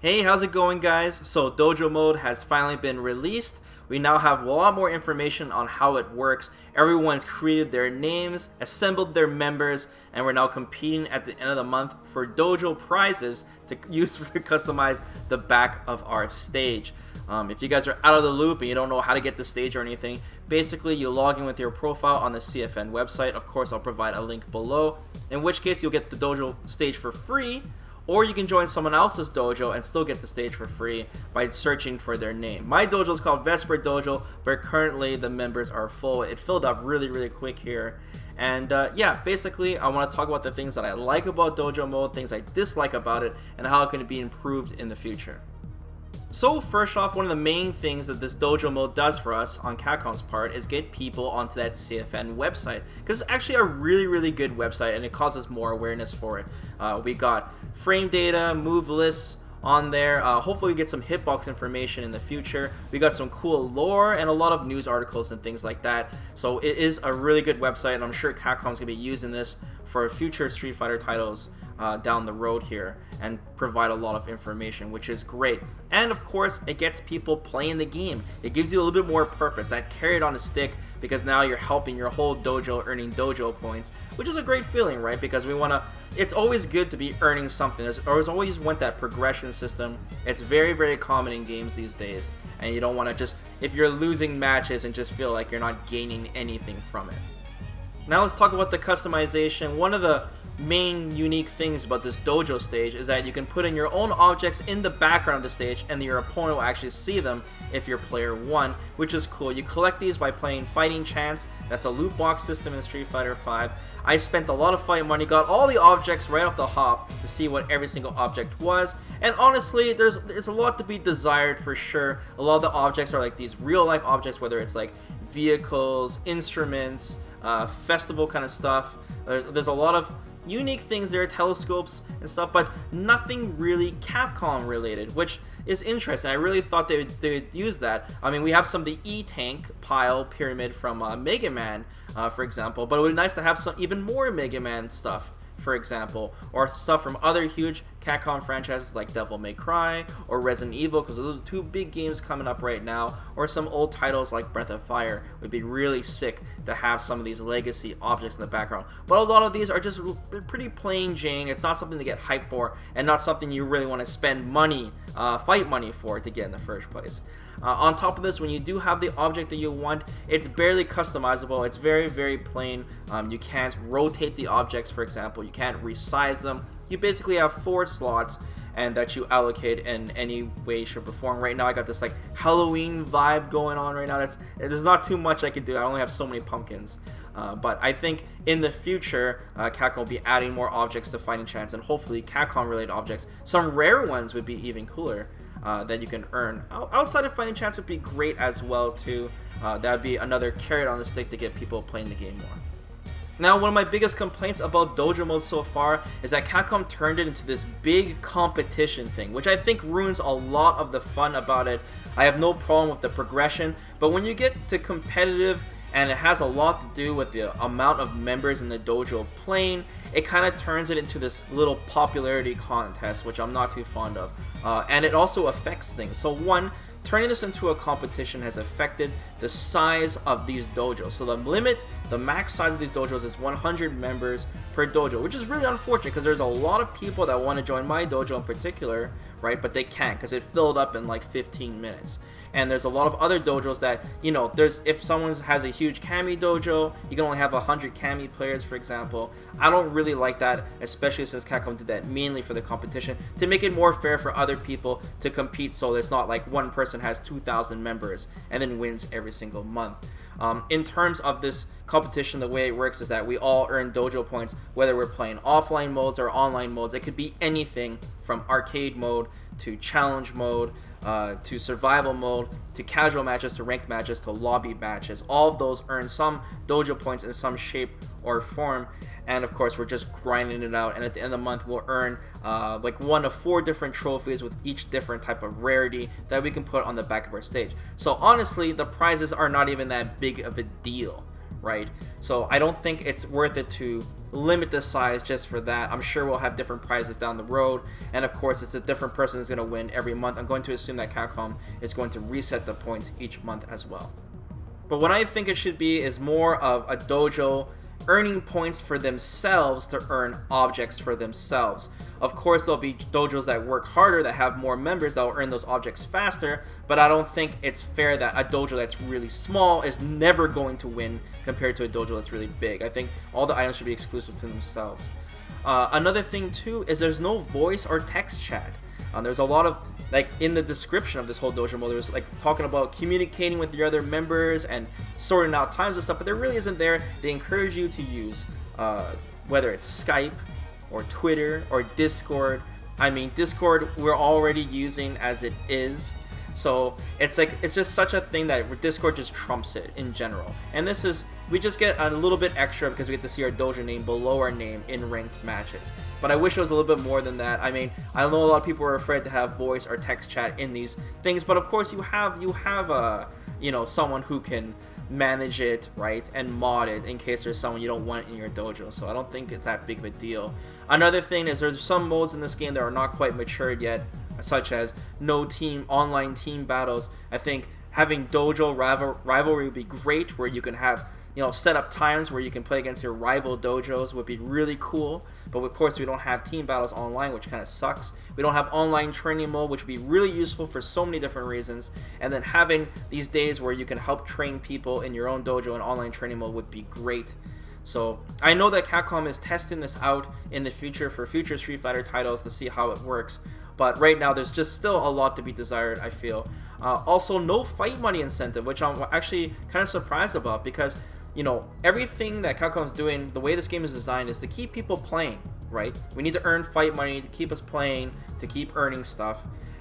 Hey, how's it going, guys? So Dojo Mode has finally been released. We now have a lot more information on how it works. Everyone's created their names, assembled their members, and we're now competing at the end of the month for dojo prizes to use to customize the back of our stage. If you guys are out of the loop and you don't know how to get the stage or anything, basically you log in with your profile on the CFN website. Of course, I'll provide a link below, in which case you'll get the dojo stage for free. Or you can join someone else's dojo and still get the stage for free by searching for their name. My dojo is called Vesper Dojo, but currently the members are full. It filled up really quick here. And yeah, basically I want to talk about the things that I like about Dojo Mode, things I dislike about it, and how it can be improved in the future. So first off, one of the main things that this Dojo Mode does for us on Capcom's part is get people onto that CFN website, because it's actually a really good website and it causes more awareness for it. We got frame data, move lists on there. Hopefully we get some hitbox information in the future. We got some cool lore and a lot of news articles and things like that. So it is a really good website, and I'm sure Capcom's gonna be using this for future Street Fighter titles down the road here and provide a lot of information, which is great. And of course, it gets people playing the game. It gives you a little bit more purpose, that carrot on a stick, because now you're helping your whole dojo earning dojo points, which is a great feeling, right? Because we want to, it's always good to be earning something. There's always want that progression system. It's very common in games these days, and you don't want to just, if you're losing matches, and just feel like you're not gaining anything from it. Now let's talk about the customization. One of the main unique things about this dojo stage is that you can put in your own objects in the background of the stage, and your opponent will actually see them if you're player 1, which is cool. You collect these by playing Fighting Chance. That's a loot box system in Street Fighter V. I spent a lot of fight money, got all the objects right off the hop to see what every single object was, and honestly there's a lot to be desired for sure. A lot of the objects are like these real life objects, whether it's like vehicles, instruments, festival kind of stuff. There's a lot of unique things there, telescopes and stuff, but nothing really Capcom related, which is interesting. I really thought they would use that. I mean, we have some of the E-Tank pile pyramid from Mega Man, for example, but it would be nice to have some even more Mega Man stuff, for example, or stuff from other huge Capcom franchises like Devil May Cry or Resident Evil, because those are two big games coming up right now, or some old titles like Breath of Fire. It would be really sick to have some of these legacy objects in the background. But a lot of these are just pretty plain Jane. It's not something to get hyped for, and not something you really want to spend money, fight money for to get in the first place. On top of this, when you do have the object that you want, it's barely customizable. It's very plain. You can't rotate the objects, for example. You can't resize them. You basically have 4 slots, and that you allocate in any way, shape, or form. Right now I got this like Halloween vibe going on right now. There's not too much I can do. I only have so many pumpkins. But I think in the future, Capcom will be adding more objects to Fighting Chance, and hopefully Capcom related objects. Some rare ones would be even cooler that you can earn. Outside of Fighting Chance would be great as well too. That would be another carrot on the stick to get people playing the game more. Now, one of my biggest complaints about Dojo Mode so far is that Capcom turned it into this big competition thing, which I think ruins a lot of the fun about it. I have no problem with the progression, but when you get to competitive, and it has a lot to do with the amount of members in the dojo playing, it kind of turns it into this little popularity contest, which I'm not too fond of. And it also affects things. So one, turning this into a competition has affected the size of these dojos. So the max size of these dojos is 100 members per dojo, which is really unfortunate, because there's a lot of people that want to join my dojo in particular, right? But they can't, because it filled up in like 15 minutes. And there's a lot of other dojos that, you know, if someone has a huge Kami dojo, you can only have 100 Kami players, for example. I don't really like that, especially since Capcom did that mainly for the competition, to make it more fair for other people to compete, so it's not like one person has 2,000 members and then wins every single month. In terms of this competition, the way it works is that we all earn dojo points, whether we're playing offline modes or online modes. It could be anything from arcade mode to challenge mode, to survival mode, to casual matches, to ranked matches, to lobby matches. All of those earn some dojo points in some shape or form, and of course we're just grinding it out, and at the end of the month we'll earn like 1 of 4 different trophies with each different type of rarity that we can put on the back of our stage. So honestly, the prizes are not even that big of a deal, right? So I don't think it's worth it to limit the size just for that. I'm sure we'll have different prizes down the road, and of course it's a different person who's going to win every month. I'm going to assume that Capcom is going to reset the points each month as well. But what I think it should be is more of a dojo earning points for themselves to earn objects for themselves. Of course, there'll be dojos that work harder, that have more members, that will earn those objects faster, but I don't think it's fair that a dojo that's really small is never going to win compared to a dojo that's really big. I think all the items should be exclusive to themselves. Another thing too is there's no voice or text chat. There's a lot of, like, in the description of this whole dojo mode, there's like talking about communicating with your other members and sorting out times and stuff, but there really isn't there. They encourage you to use whether it's Skype or Twitter or Discord. I mean, Discord we're already using as it is, so it's like, it's just such a thing that Discord just trumps it in general. And this is, we just get a little bit extra because we get to see our dojo name below our name in ranked matches. But I wish it was a little bit more than that. I mean, I know a lot of people are afraid to have voice or text chat in these things, but of course you have you know, someone who can manage it, right, and mod it in case there's someone you don't want in your dojo. So I don't think it's that big of a deal. Another thing is there's some modes in this game that are not quite matured yet, such as no online team battles. I think having dojo rivalry would be great, where you can have, you know, set up times where you can play against your rival dojos would be really cool. But of course we don't have team battles online, which kind of sucks. We don't have online training mode, which would be really useful for so many different reasons. And then having these days where you can help train people in your own dojo in online training mode would be great. So I know that Capcom is testing this out in the future for future Street Fighter titles to see how it works. But right now there's just still a lot to be desired, I feel. Also, no fight money incentive, which I'm actually kind of surprised about, because, you know, everything that Capcom's doing, the way this game is designed, is to keep people playing, right? We need to earn fight money to keep us playing, to keep earning stuff.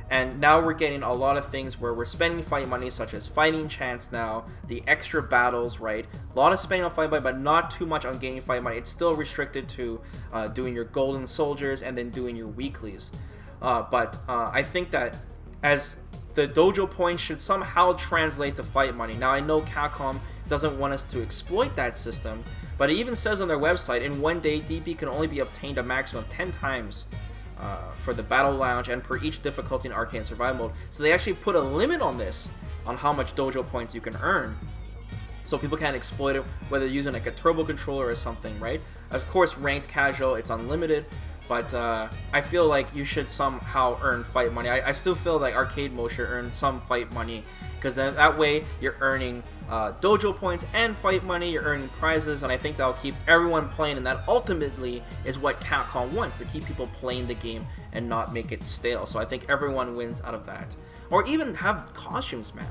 And now we're getting a lot of things where we're spending fight money, such as fighting chance now, the extra battles, right? A lot of spending on fight money, but not too much on gaining fight money. It's still restricted to doing your golden soldiers and then doing your weeklies. But I think that as the dojo points should somehow translate to fight money. Now I know Capcom doesn't want us to exploit that system, but it even says on their website, in one day DP can only be obtained a maximum of 10 times for the battle lounge and per each difficulty in arcade survival mode. So they actually put a limit on this, on how much dojo points you can earn, so people can't exploit it, whether using like a turbo controller or something, right? Of course, ranked casual, it's unlimited. But I feel like you should somehow earn fight money. I still feel like arcade mode should earn some fight money, because then that way you're earning dojo points and fight money, you're earning prizes, and I think that'll keep everyone playing, and that ultimately is what Capcom wants, to keep people playing the game and not make it stale. So I think everyone wins out of that. Or even have costumes, man.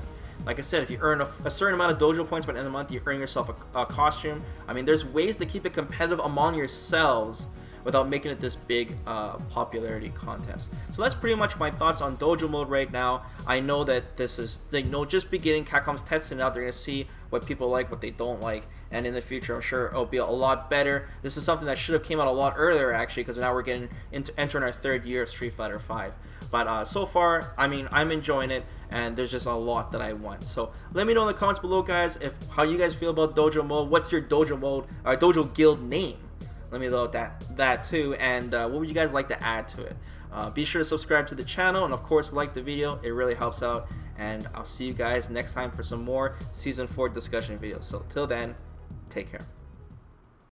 Like I said, if you earn a certain amount of dojo points by the end of the month, you earn yourself a costume. I mean, there's ways to keep it competitive among yourselves without making it this big popularity contest. So that's pretty much my thoughts on Dojo Mode right now. I know that this is, you know, just beginning. Capcom's testing it out. They're going to see what people like, what they don't like, and in the future I'm sure it'll be a lot better. This is something that should have came out a lot earlier, actually, because now we're getting into entering our third year of Street Fighter V. But so far, I mean, I'm enjoying it, and there's just a lot that I want. So let me know in the comments below, guys, how you guys feel about Dojo Mode. What's your Dojo Mode or Dojo Guild name? Let me know that too, and what would you guys like to add to it? Be sure to subscribe to the channel, and of course like the video. It really helps out, and I'll see you guys next time for some more Season 4 discussion videos. So till then, take care.